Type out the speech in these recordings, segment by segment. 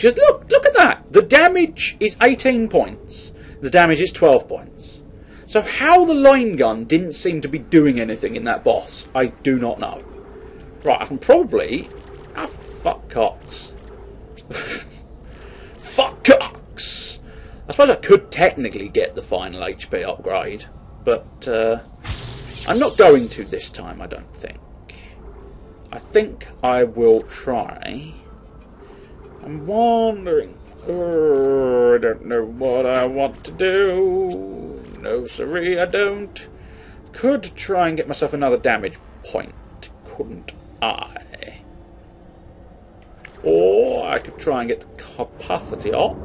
Just look at that. The damage is 18 points. The damage is 12 points. So how the line gun didn't seem to be doing anything in that boss, I do not know. Right, I can probably... Ah, fuck cocks. Fuck cocks! I suppose I could technically get the final HP upgrade, but I'm not going to this time, I don't think. I think I will try. I'm wondering... I don't know what I want to do. No, sorry, I don't. Could try and get myself another damage point, couldn't I? Or I could try and get the capacity up.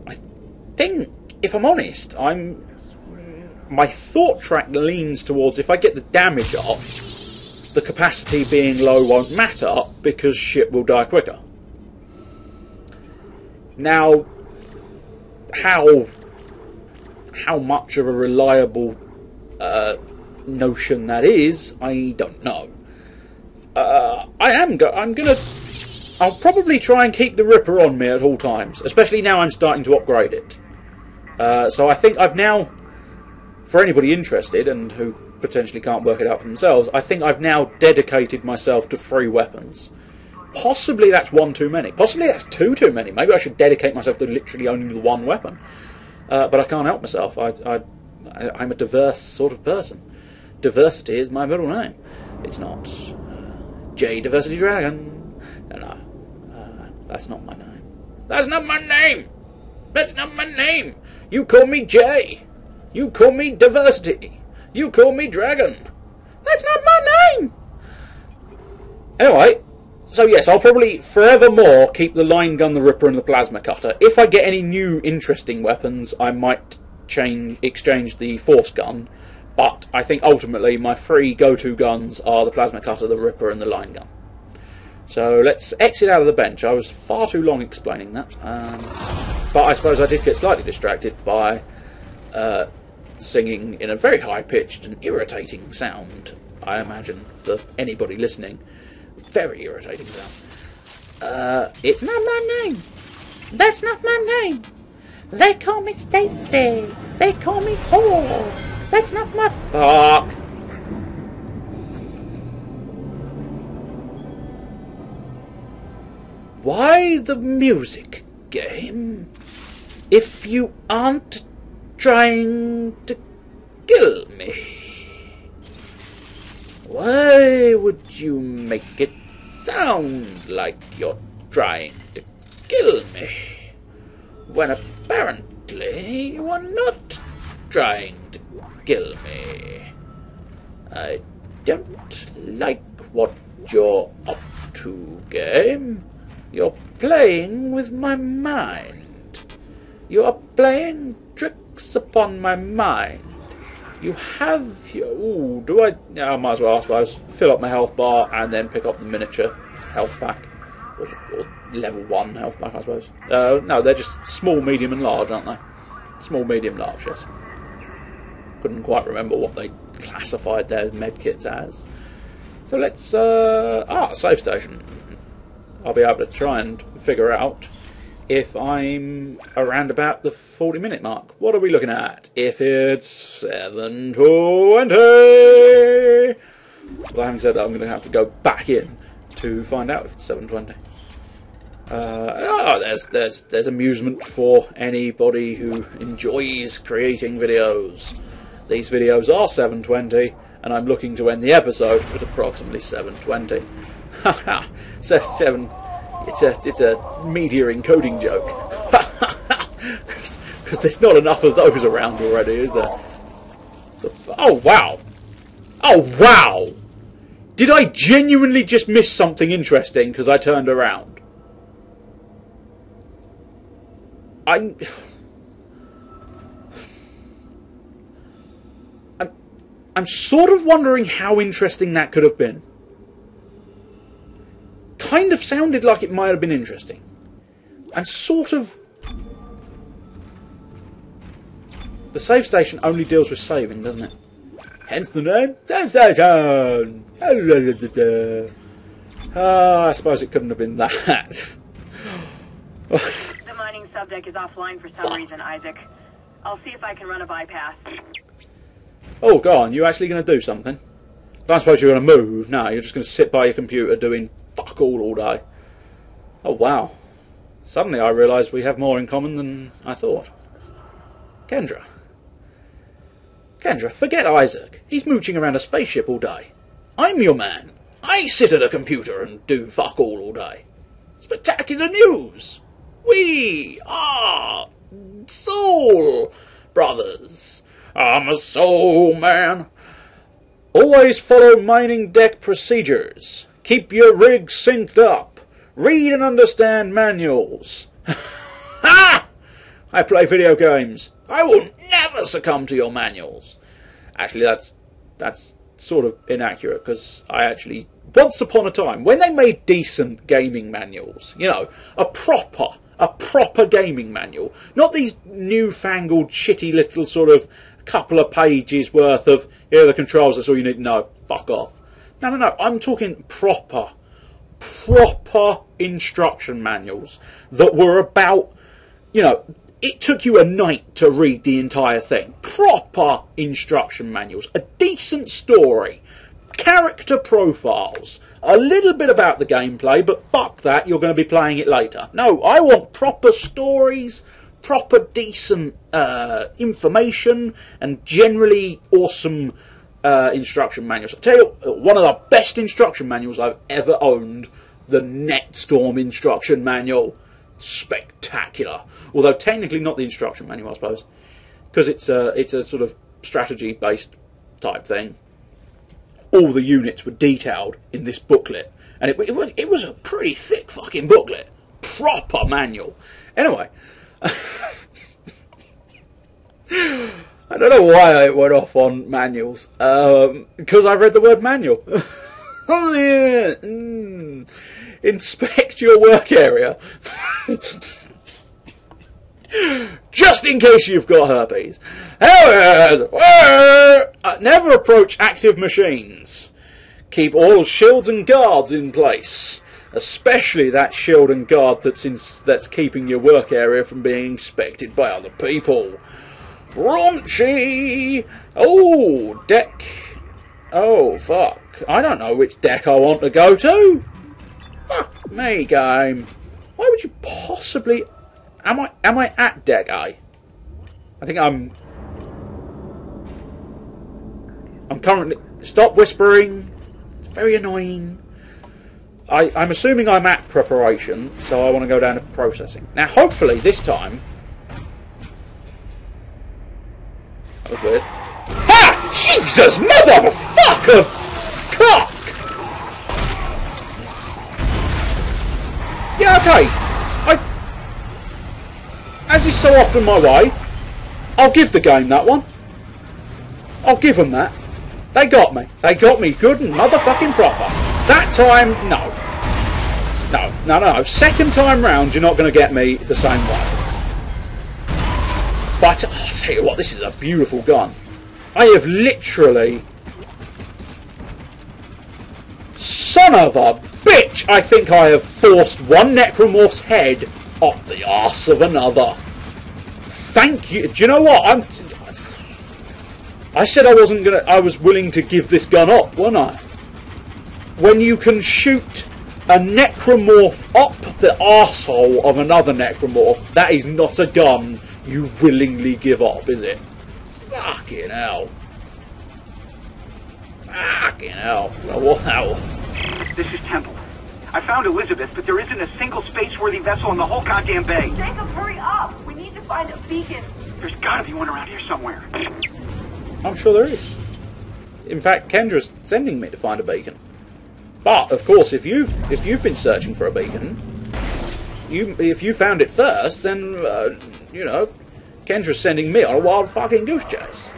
I think, if I'm honest, my thought track leans towards if I get the damage up, the capacity being low won't matter because shit will die quicker. Now, how much of a reliable notion that is, I don't know. I'll probably try and keep the Ripper on me at all times, especially now I'm starting to upgrade it. So I think I've now, for anybody interested and who potentially can't work it out for themselves, I think I've now dedicated myself to 3 weapons. Possibly that's 1 too many. Possibly that's 2 too many. Maybe I should dedicate myself to literally only the 1 weapon. But I can't help myself. I'm a diverse sort of person. Diversity is my middle name. It's not J Diversity Dragon. No, that's not my name. That's not my name. That's not my name. You call me J. You call me Diversity. You call me Dragon. That's not my name. Anyway, so yes, I'll probably forevermore keep the line gun, the Ripper, and the plasma cutter. If I get any new interesting weapons, I might exchange the force gun. But I think ultimately my 3 go-to guns are the plasma cutter, the Ripper, and the line gun. So let's exit out of the bench. I was far too long explaining that. But I suppose I did get slightly distracted by singing in a very high-pitched and irritating sound, I imagine, for anybody listening. Very irritating sound. It's not my name. That's not my name. They call me Stacy. They call me Whore. That's not my fuck. Why the music game if you aren't trying to kill me? Why would you make it sound like you're trying to kill me when apparently you are not trying to kill me? I don't like what you're up to, game. You're playing with my mind. You are playing tricks upon my mind. You have your... Ooh, do I... I might as well, I suppose. Fill up my health bar and then pick up the miniature health pack. Or level 1 health pack, I suppose. No, they're just small, medium and large, aren't they? Small, medium, large, yes. Couldn't quite remember what they classified their medkits as. So let's... save station. I'll be able to try and figure out if I'm around about the 40-minute mark. What are we looking at? If it's 7:20. Well, having said that, I'm going to have to go back in to find out if it's 7:20. There's amusement for anybody who enjoys creating videos. These videos are 7:20, and I'm looking to end the episode at approximately 7:20. Haha, so 7. It's a media encoding joke. Because there's not enough of those around already, is there? Oh wow! Oh wow! Did I genuinely just miss something interesting because I turned around? I'm sort of wondering how interesting that could have been. Kind of sounded like it might have been interesting. And sort of... The save station only deals with saving, doesn't it? Hence the name, Save Station! I suppose it couldn't have been that. The mining subdeck is offline for some reason, Isaac. I'll see if I can run a bypass. Oh, go on. You actually going to do something? Don't suppose you're going to move. No, you're just going to sit by your computer doing fuck all day. Oh, wow. Suddenly I realise we have more in common than I thought. Kendra. Kendra, forget Isaac. He's mooching around a spaceship all day. I'm your man. I sit at a computer and do fuck all day. Spectacular news! We are soul brothers. I'm a soul man. Always follow mining deck procedures. Keep your rig synced up. Read and understand manuals. Ha! I play video games. I will never succumb to your manuals. Actually, that's sort of inaccurate, because I actually, once upon a time, when they made decent gaming manuals, you know, a proper gaming manual, not these newfangled shitty little sort of couple of pages worth of, here are the controls, that's all you need to know, fuck off. No, I'm talking proper instruction manuals that were about, you know, it took you a night to read the entire thing. Proper instruction manuals, a decent story, character profiles, a little bit about the gameplay, but fuck that, you're going to be playing it later. No, I want proper stories, proper decent information, and generally awesome instruction manuals. I'll tell you, one of the best instruction manuals I've ever owned, the NetStorm instruction manual. Spectacular. Although technically not the instruction manual, I suppose, because it's a sort of strategy-based type thing. All the units were detailed in this booklet, and it was a pretty thick fucking booklet. Proper manual. Anyway, I don't know why I went off on manuals, because I read the word manual. Oh yeah. Inspect your work area. Just in case you've got herpes. Never approach active machines. Keep all shields and guards in place, especially that shield and guard that's keeping your work area from being inspected by other people. Raunchy. Oh, deck. Oh, fuck. I don't know which deck I want to go to. Fuck me, game. Why would you possibly... Am I at deck A? I think I'm currently... Stop whispering. It's very annoying. I'm assuming I'm at preparation, so I want to go down to processing. Now, hopefully, this time... That was weird. Ha! Jesus, motherfucker of cock! Yeah, okay. As is so often my way, I'll give the game that one. I'll give them that. They got me. They got me good and motherfucking proper. That time, no. No. Second time round, you're not going to get me the same way. But, I'll tell you what, this is a beautiful gun. I have literally... Son of a bitch! I think I have forced one necromorph's head up the arse of another. Thank you. Do you know what? I said I wasn't gonna. I was willing to give this gun up, wasn't I? When you can shoot a necromorph up the arsehole of another necromorph, that is not a gun you willingly give up, is it? Fucking hell. Fucking hell. Well, what that was. This is Temple. I found Elizabeth, but there isn't a single space-worthy vessel in the whole goddamn bay. Jacob, hurry up! We need to find a beacon. There's gotta be one around here somewhere. I'm sure there is. In fact, Kendra's sending me to find a beacon. But of course, if you've been searching for a beacon, if you found it first, then you know, Kendra's sending me on a wild fucking goose chase.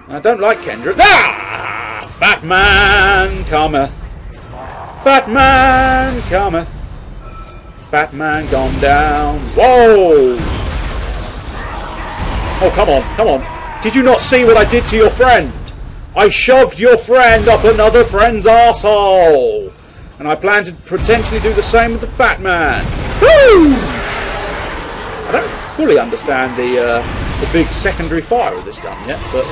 And I don't like Kendra. Ah! Fat man cometh. Fat man cometh. Fat man gone down. Whoa! Oh, come on. Did you not see what I did to your friend? I shoved your friend up another friend's arsehole. And I plan to potentially do the same with the Fat Man. Woo! I don't fully understand the big secondary fire of this gun yet, but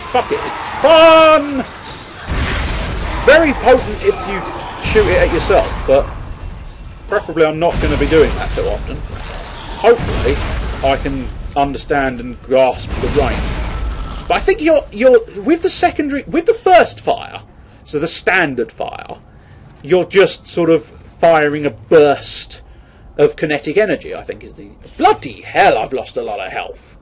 fuck it, it's fun! It's very potent if you shoot it at yourself, but preferably I'm not going to be doing that too often. Hopefully I can understand and grasp the range. But I think you're with the first fire, so the standard fire, you're just sort of firing a burst of kinetic energy, I think is the... Bloody hell, I've lost a lot of health.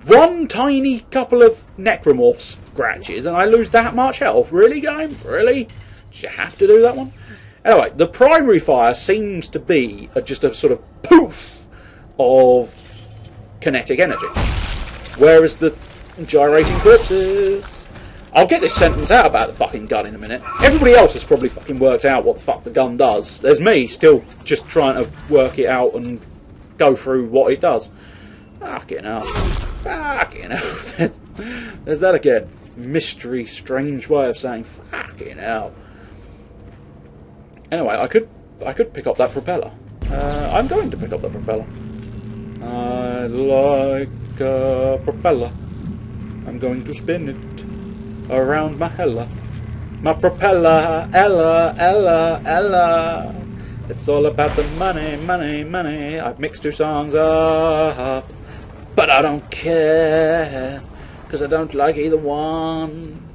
One tiny couple of necromorph scratches and I lose that much health. Really, game? Really? Did you have to do that one? Anyway, the primary fire seems to be just a sort of poof of kinetic energy. Whereas the gyrating corpses... I'll get this sentence out about the fucking gun in a minute. Everybody else has probably fucking worked out what the fuck the gun does. There's me still just trying to work it out and go through what it does. Fucking hell. Fucking hell. There's that again. Mystery, strange way of saying fucking hell. Anyway, I could pick up that propeller. I'm going to pick up that propeller. I like a propeller. I'm going to spin it around my hella. My propeller, Ella, Ella, Ella. It's all about the money, money, money. I've mixed two songs up, but I don't care, because I don't like either one.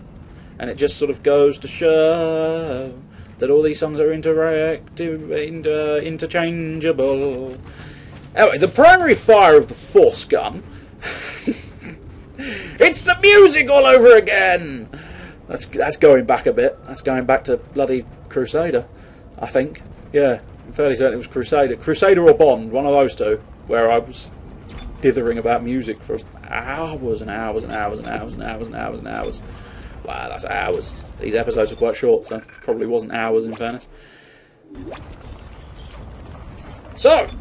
And it just sort of goes to show that all these songs are interchangeable. Anyway, the primary fire of the force gun... It's the music all over again! That's going back a bit. That's going back to bloody Crusader, I think. Yeah, I'm fairly certain it was Crusader. Crusader or Bond, one of those two, where I was dithering about music for hours and hours and hours and hours and hours and hours and hours. Wow, that's hours. These episodes are quite short, so probably wasn't hours in fairness. So,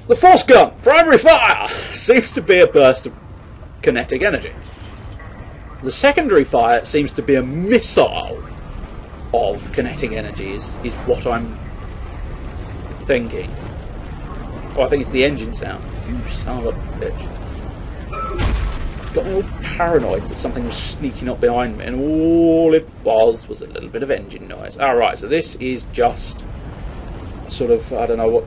the force gun, primary fire, seems to be a burst of kinetic energy. The secondary fire seems to be a missile of kinetic energy, is what I'm thinking. Oh, I think it's the engine sound. You son of a bitch. Got me all paranoid that something was sneaking up behind me, and all it was a little bit of engine noise. Alright, so this is just sort of, I don't know what,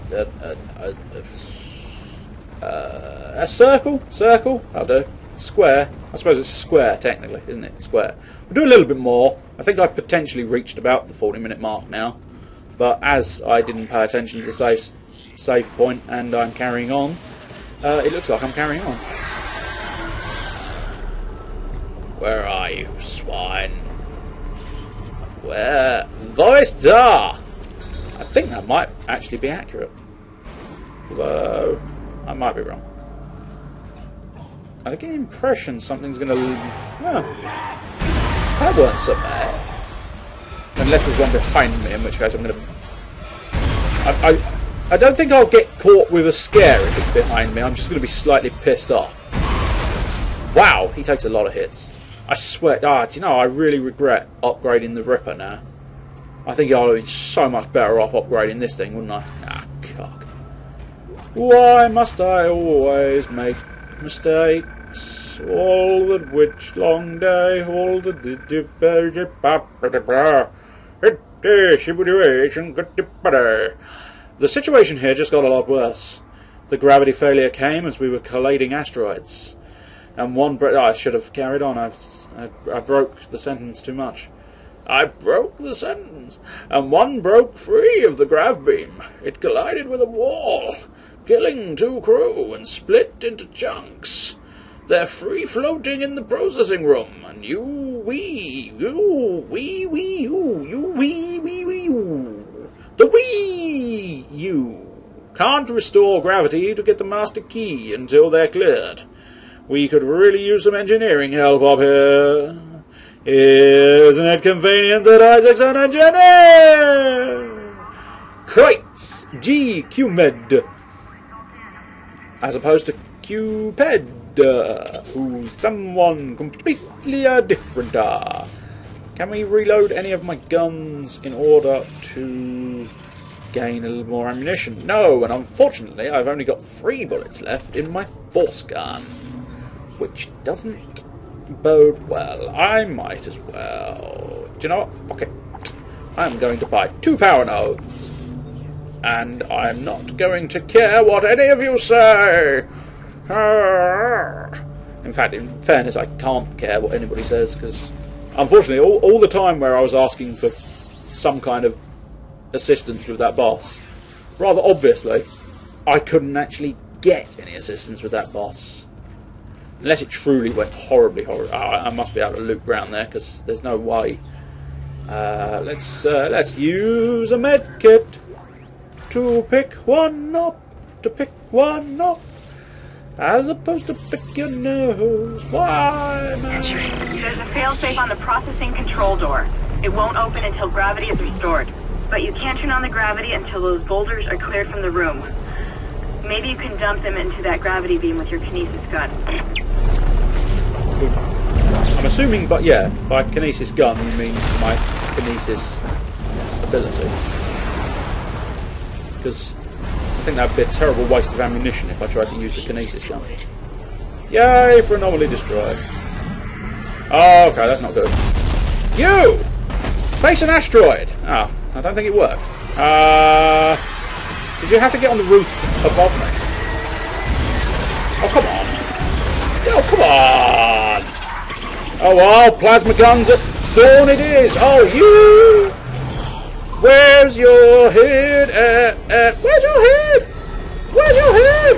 a circle? Circle? I'll do. Square. I suppose it's a square, technically, isn't it? Square. We'll do a little bit more. I think I've potentially reached about the 40-minute mark now. But as I didn't pay attention to the save point and I'm carrying on, it looks like I'm carrying on. Where are you, swine? Where? Voice da! I think that might actually be accurate. Although, I might be wrong. I get the impression something's going to... Oh, that weren't so bad. Unless there's one behind me, in which case I'm going to... I don't think I'll get caught with a scare if it's behind me. I'm just going to be slightly pissed off. Wow, he takes a lot of hits. I swear... do you know, I really regret upgrading the Ripper now. I think I'd have been so much better off upgrading this thing, wouldn't I? Ah, cock. Why must I always make mistakes? All the which long day, all the The situation here just got a lot worse. The gravity failure came as we were colliding asteroids, and one I should have carried on. I broke the sentence too much. I broke the sentence, and one broke free of the grav beam. It collided with a wall, killing 2 crew and split into chunks. They're free floating in the processing room, and you can't restore gravity to get the master key until they're cleared. We could really use some engineering help up here. Isn't it convenient that Isaac's an engineer? Kreutz G. QMed. As opposed to Cupid, who's someone completely different. Can we reload any of my guns in order to gain a little more ammunition? No, and unfortunately I've only got 3 bullets left in my force gun, which doesn't bode well. I might as well. Do you know what? Fuck it. I'm going to buy 2 power nodes, and I'm not going to care what any of you say. In fact, in fairness, I can't care what anybody says, because unfortunately, all the time where I was asking for some kind of assistance with that boss, rather obviously, I couldn't actually get any assistance with that boss. Unless it truly went horribly. I must be able to loop around there, because there's no way. Let's use a med kit to pick one up, as opposed to pick your nose. Why, man? There's a failsafe on the processing control door. It won't open until gravity is restored. But you can't turn on the gravity until those boulders are cleared from the room. Maybe you can dump them into that gravity beam with your kinesis gun. I'm assuming, but yeah, by kinesis gun you mean my kinesis ability. Because I think that would be a terrible waste of ammunition if I tried to use the kinesis gun. Yay for anomaly destroyed. Oh, okay, that's not good. You! Face an asteroid! Ah, I don't think it worked. Did you have to get on the roof above me? Oh, come on. Oh, come on! Oh, well, plasma guns at dawn it is! Oh, you! Where's your head at? Where's your head? Where's your head?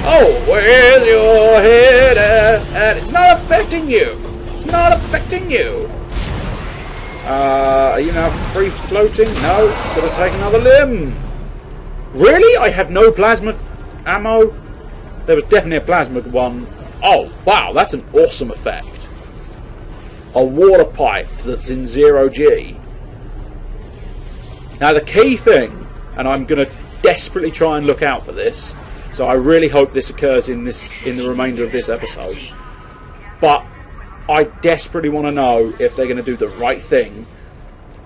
Oh, where's your head at? It's not affecting you! It's not affecting you! Are you now free floating? No, gotta take another limb. Really? I have no plasma ammo? There was definitely a plasma one. Oh, wow, that's an awesome effect. A water pipe that's in 0G. Now the key thing, and I'm going to desperately try and look out for this, so I really hope this occurs in the remainder of this episode, but I desperately want to know if they're going to do the right thing.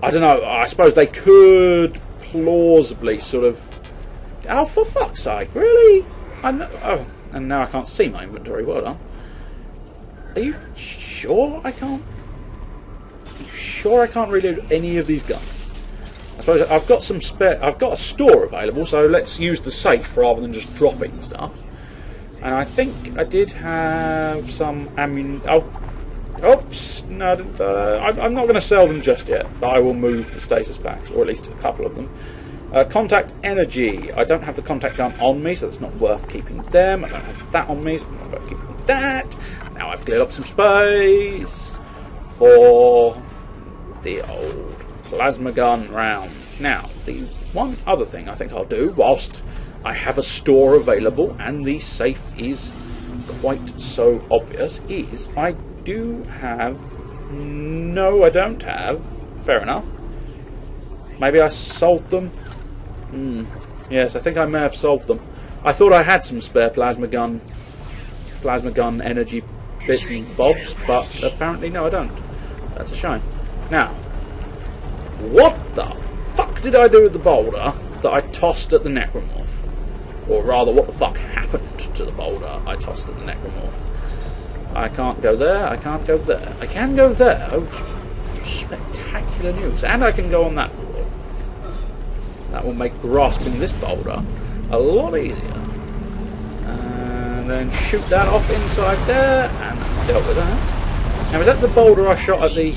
I don't know, I suppose they could plausibly sort of... Oh, for fuck's sake, really? Oh, and now I can't see my inventory, well done. Are you sure I can't? Are you sure I can't reload any of these guns? I suppose I've got some spare... I've got a store available, so let's use the safe rather than just dropping stuff. And I think I did have some ammunition... Oh, oops, no, I'm not going to sell them just yet, but I will move the stasis packs, or at least a couple of them. Contact energy. I don't have the contact gun on me, so it's not worth keeping them. I don't have that on me, so it's not worth keeping that. Now I've cleared up some space for the old plasma gun rounds. Now, the one other thing I think I'll do, whilst I have a store available and the safe is quite so obvious, is I do have... No, I don't have. Fair enough. Maybe I sold them. Yes, I think I may have sold them. I thought I had some spare plasma gun energy bits and bobs, but apparently no, I don't. That's a shame. Now, what the fuck did I do with the boulder that I tossed at the necromorph? Or rather, what the fuck happened to the boulder I tossed at the necromorph? I can't go there, I can't go there. I can go there. Oh, spectacular news. And I can go on that wall. That will make grasping this boulder a lot easier. And then shoot that off inside there, and that's dealt with that. Now, is that the boulder I shot at the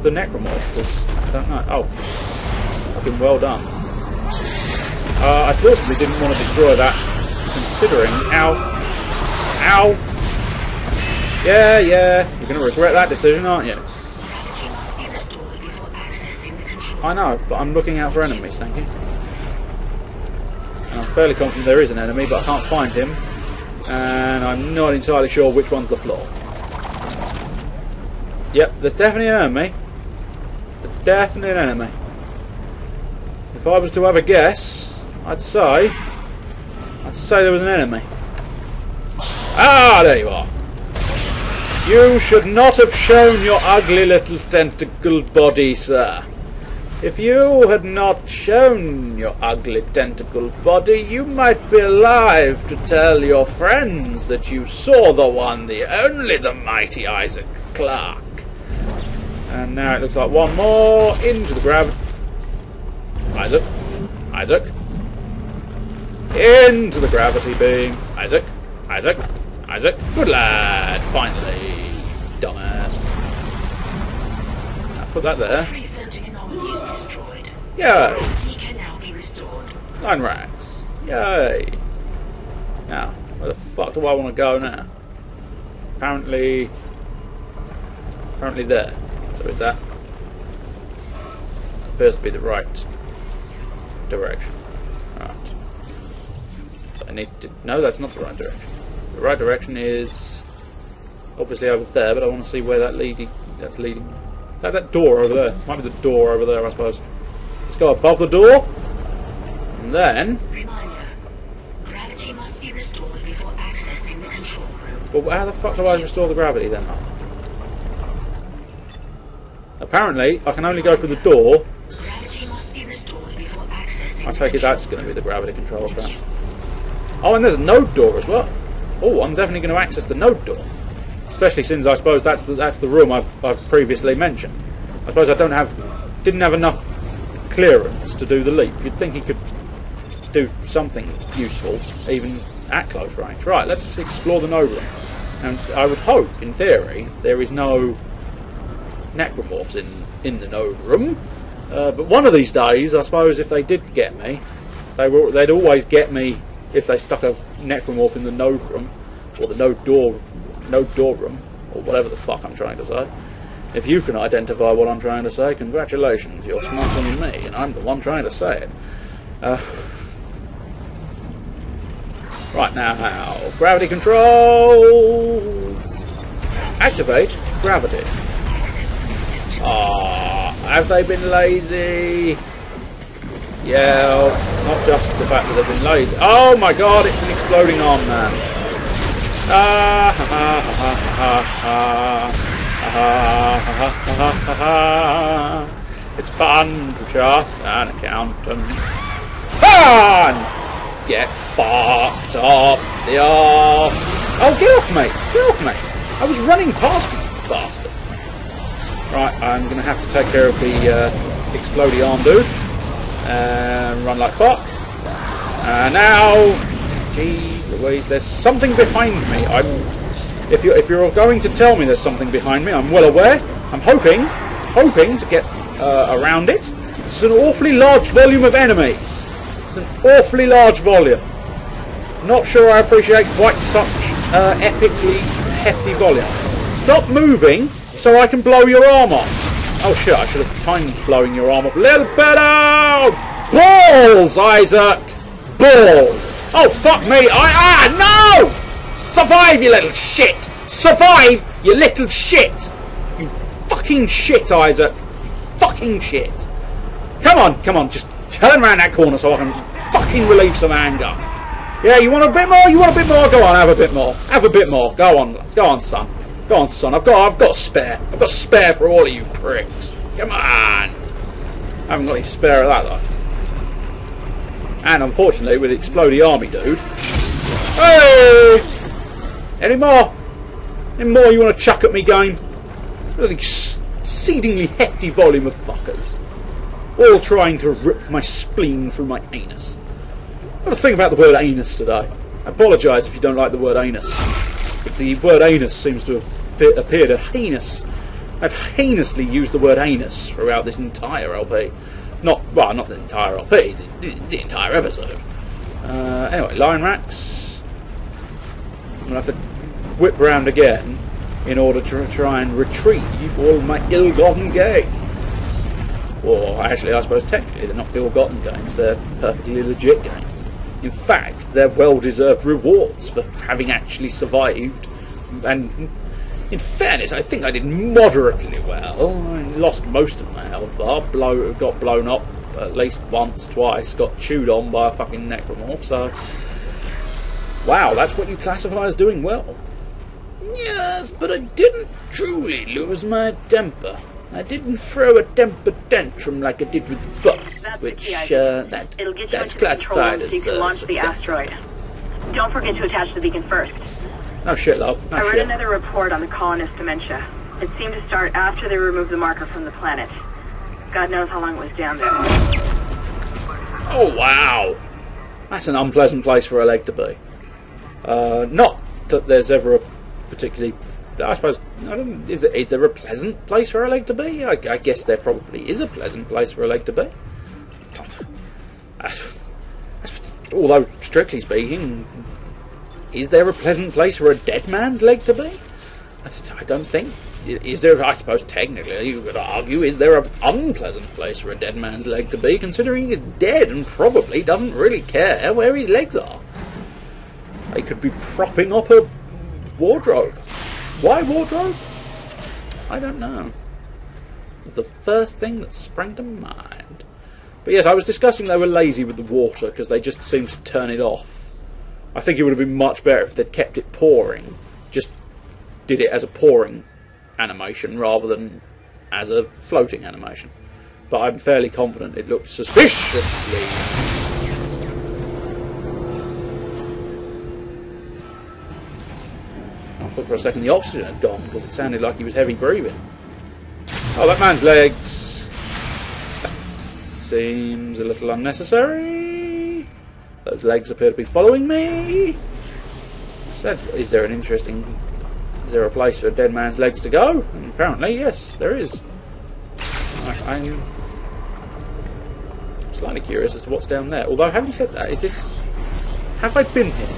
necromorph? Because I don't know. Oh, fucking well done. I possibly didn't want to destroy that, considering... Ow. Ow. Yeah, you're going to regret that decision, aren't you? I know, but I'm looking out for enemies, thank you. And I'm fairly confident there is an enemy, but I can't find him. And I'm not entirely sure which one's the floor. Yep, there's definitely an enemy. There's definitely an enemy. If I was to have a guess, I'd say there was an enemy. Ah, there you are. You should not have shown your ugly little tentacled body, sir. If you had not shown your ugly tentacled body, you might be alive to tell your friends that you saw the one, the only, the mighty Isaac Clarke. And now it looks like one more into the gravity. Isaac. Isaac. Into the gravity beam. Isaac. Isaac. Isaac. Good lad. Finally. Dumbass. Now put that there. Yay! Line racks. Yay! Now, where the fuck do I want to go now? Apparently there. So is that? Appears to be the right direction. Right. So I need to... No, that's not the right direction. The right direction is obviously over there, but I want to see where that's leading. Is that door over there? Might be the door over there, I suppose. Let's go above the door, and then... Reminder, gravity must be restored before accessing the control room. Well, how the fuck do I restore the gravity then? Apparently, I can only go through the door. Gravity must be restored before accessing I take it that's going to be the gravity controls, perhaps. Oh, and there's a node door as well. Oh, I'm definitely going to access the node door, especially since I suppose that's the room I've previously mentioned. I suppose I didn't have enough clearance to do the leap. You'd think he could do something useful, even at close range. Right, let's explore the node room. And I would hope, in theory, there is no necromorphs in the node room. But one of these days, I suppose, if they did get me, they'd always get me if they stuck a necromorph in the node room, or the node door room, or whatever the fuck I'm trying to say. If you can identify what I'm trying to say, congratulations, you're smarter than me, and I'm the one trying to say it. Right now, gravity controls! Activate gravity. Ah, have they been lazy? Yeah, not just the fact that they've been lazy. Oh my god, it's an exploding arm man. Ah, ha ha ha ha ha ha. It's fun to chart an accountant. And get fucked up the arse. Oh, get off me! Get off me! I was running past you, bastard. Right, I'm going to have to take care of the explodey arm dude. Run like fuck. Now, jeez Louise, there's something behind me. If you're going to tell me there's something behind me, I'm well aware. I'm hoping to get around it. It's an awfully large volume of enemies. It's an awfully large volume. Not sure I appreciate quite such epically hefty volume. Stop moving so I can blow your arm off. Oh shit, I should have timed blowing your arm off a little better! Balls, Isaac! Balls! Oh fuck me! No! Survive, you little shit! Survive, you little shit! You fucking shit, Isaac! Fucking shit! Come on, just turn around that corner so I can fucking relieve some anger. Yeah, you want a bit more? You want a bit more? Go on, have a bit more. Have a bit more. Go on, son. Go on, son. I've got spare. I've got spare for all of you pricks. Come on. I haven't got any spare of that though. And unfortunately, with the explodey army dude. Hey! Any more? Any more you want to chuck at me, game? An exceedingly hefty volume of fuckers, all trying to rip my spleen through my anus. I've got to think about the word anus today. I apologise if you don't like the word anus. But the word anus seems to have appeared heinous. I've heinously used the word anus throughout this entire LP. Not the entire LP, the entire episode. Anyway, line racks. I'm going to have to whip round again in order to try and retrieve all my ill-gotten gains. Or actually, I suppose technically they're not ill-gotten gains, they're perfectly legit gains. In fact, they're well-deserved rewards for having actually survived. And in fairness, I think I did moderately well. I lost most of my health bar, got blown up at least once, twice, got chewed on by a fucking necromorph, so... Wow, that's what you classify as doing well. Yes, but I didn't truly lose my temper. I didn't throw a temper tantrum like I did with the bus, That's which, the key idea. that's It'll get you into the control classified room so you as can launch the successful. asteroid. Don't forget to attach the beacon first. No shit, love. No I read shit. another report on the colonist dementia. It seemed to start after they removed the marker from the planet. God knows how long it was down there. Oh, wow. That's an unpleasant place for a leg to be. Not that there's ever a particularly... I suppose... is there a pleasant place for a leg to be? I guess there probably is a pleasant place for a leg to be. Although, strictly speaking, is there a pleasant place for a dead man's leg to be? I don't think. Is there? I suppose technically you could argue, is there an unpleasant place for a dead man's leg to be, considering he's dead and probably doesn't really care where his legs are? They could be propping up a wardrobe. Why wardrobe? I don't know. It's the first thing that sprang to mind. But yes, I was discussing they were lazy with the water because they just seemed to turn it off. I think it would have been much better if they'd kept it pouring. Just did it as a pouring animation rather than as a floating animation. But I'm fairly confident it looked suspiciously... I thought for a second the oxygen had gone because it sounded like he was heavy breathing. Oh, that man's legs. That seems a little unnecessary. Those legs appear to be following me. I said, is there a place for a dead man's legs to go? And apparently, yes, there is. I'm slightly curious as to what's down there. Although, having said that, have I been here?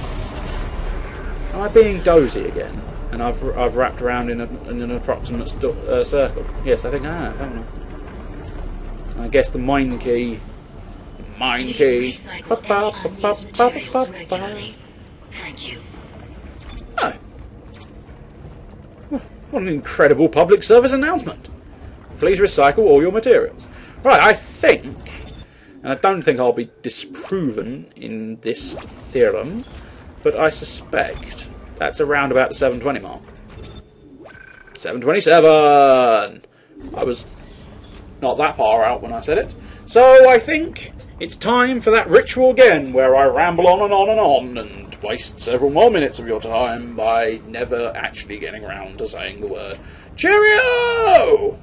Am I being dozy again? And I've wrapped around in an approximate circle. Yes, I think I have, haven't I? I guess the mine key. Mine key. Recycle any unused materials regularly. Thank you. Oh. What an incredible public service announcement. Please recycle all your materials. Right, I think, and I don't think I'll be disproven in this theorem, but I suspect that's around about the 720 mark. 727! I was not that far out when I said it. So I think it's time for that ritual again, where I ramble on and on and on, and waste several more minutes of your time by never actually getting around to saying the word Cheerio!